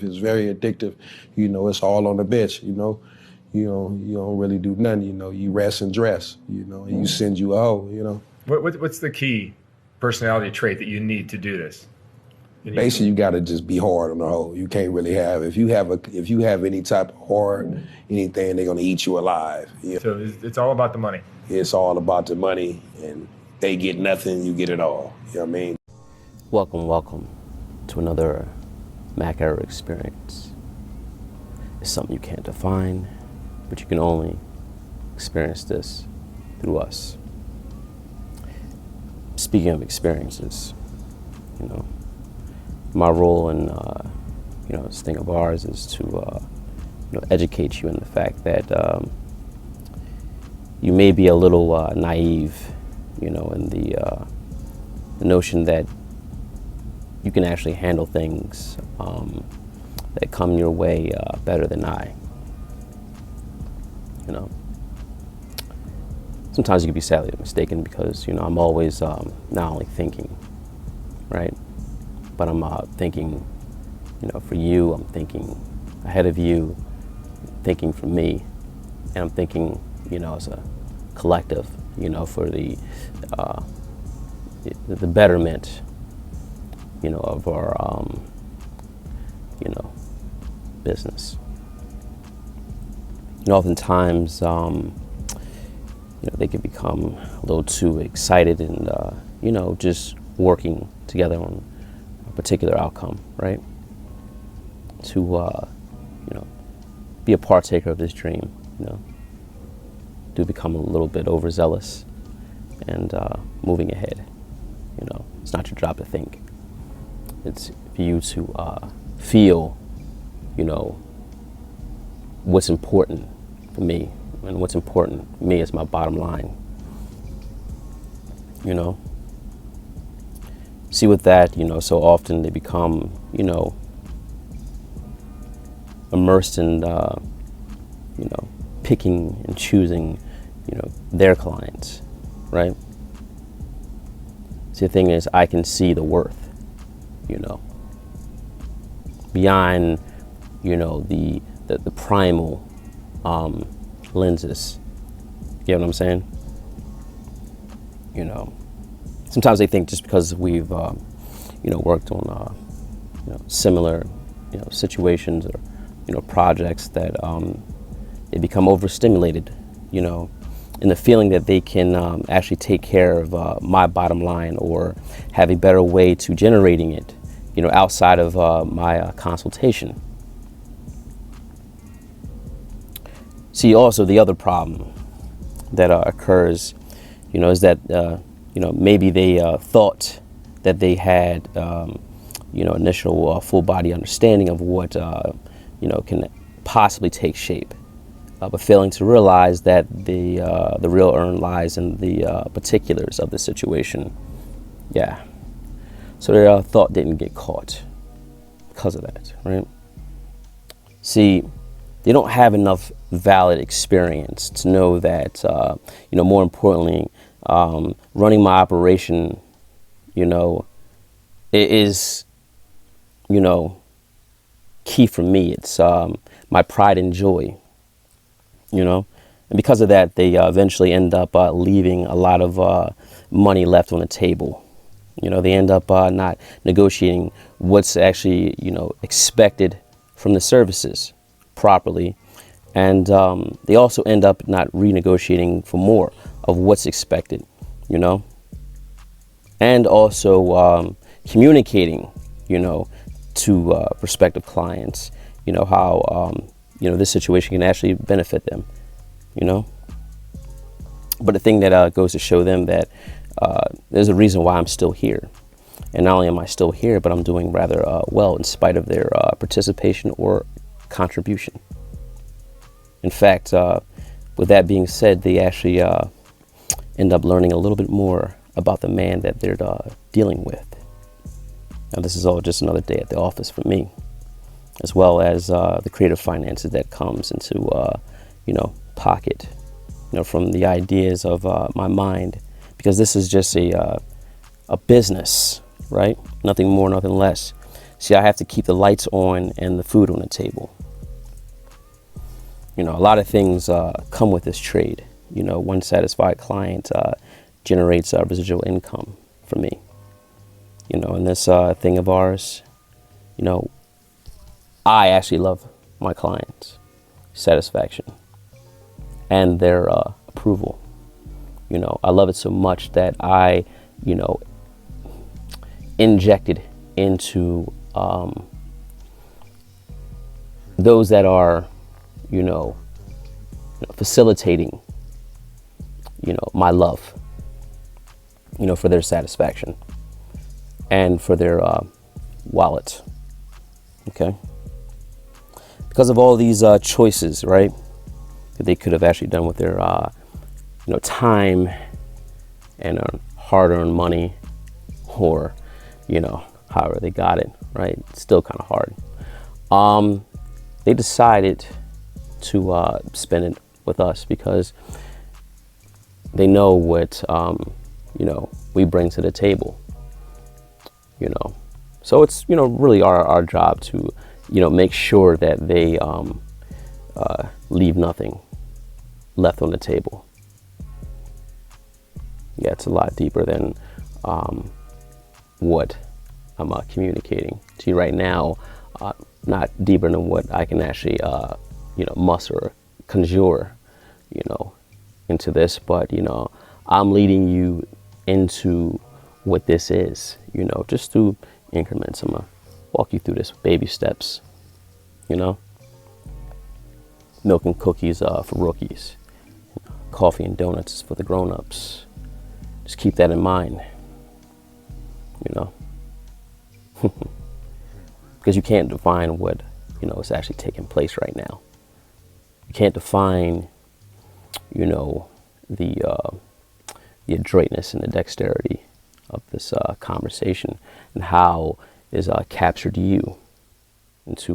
It's very addictive. It's all on the bench. You don't really do nothing. You rest and dress. And you send you a hoe. What's the key personality trait that you need to do this? Basically, you got to just be hard on the hoe. You can't really have if you have any type of hard anything, they're gonna eat you alive. So it's all about the money. It's all about the money, and they get nothing, you get it all. You know what I mean? Welcome to another Mack era experience. It's something you can't define, but you can only experience this through us. Speaking of experiences, my role in this thing of ours is to educate you in the fact that you may be a little naive, in the notion that you can actually handle things that come your way better than I. Sometimes you can be sadly mistaken because I'm always not only thinking, right, but I'm thinking, for you. I'm thinking ahead of you, thinking for me, and I'm thinking, as a collective, for the betterment, of our, business. Oftentimes, they can become a little too excited and, just working together on a particular outcome, right? To, be a partaker of this dream, do become a little bit overzealous and moving ahead. It's not your job to think. It's for you to feel, what's important for me, and what's important for me is my bottom line. See with that, so often they become, immersed in, picking and choosing, their clients, right? See, the thing is, I can see the worth, beyond, the primal lenses. You know what I'm saying? Sometimes they think just because we've, worked on, similar, situations or, projects that they become overstimulated, in the feeling that they can actually take care of my bottom line or have a better way to generating it, outside of my consultation. See, also the other problem that occurs, is that, maybe they thought that they had, initial full body understanding of what, can possibly take shape, but failing to realize that the real earn lies in the particulars of the situation. Yeah. So their thought didn't get caught because of that, right? See, they don't have enough valid experience to know that, more importantly, running my operation, it is, key for me. It's my pride and joy, and because of that, they eventually end up leaving a lot of money left on the table. They end up not negotiating what's actually, expected from the services properly. And they also end up not renegotiating for more of what's expected, and also communicating, to prospective clients, how, this situation can actually benefit them, But the thing that goes to show them that there's a reason why I'm still here. And not only am I still here, but I'm doing rather well in spite of their participation or contribution. In fact, with that being said, they actually end up learning a little bit more about the man that they're dealing with. Now, this is all just another day at the office for me, as well as the creative finances that comes into, pocket, from the ideas of my mind, because this is just a business, right? Nothing more, nothing less. See, I have to keep the lights on and the food on the table. You know, a lot of things come with this trade. You know, one satisfied client generates residual income for me. You know, in this thing of ours, you know, I actually love my clients' satisfaction and their approval. You know, I love it so much that I, you know, injected into those that are, you know, facilitating, you know, my love, you know, for their satisfaction and for their wallet. Okay. Because of all these choices, right, that they could have actually done with their, you know, time and hard-earned money, or, you know, however they got it, right? It's still kind of hard. They decided to spend it with us because they know what, you know, we bring to the table, you know. So it's, you know, really our job to, you know, make sure that they leave nothing left on the table. Yeah, it's a lot deeper than what I'm communicating to you right now. Not deeper than what I can actually, you know, muster, conjure, you know, into this. But, you know, I'm leading you into what this is, you know, just through increments. I'm going to walk you through this baby steps, you know. Milk and cookies for rookies. Coffee and donuts is for the grown-ups. Just keep that in mind, you know. Because you can't define what, you know, is actually taking place right now. You can't define, you know, the adroitness and the dexterity of this conversation and how is captured you into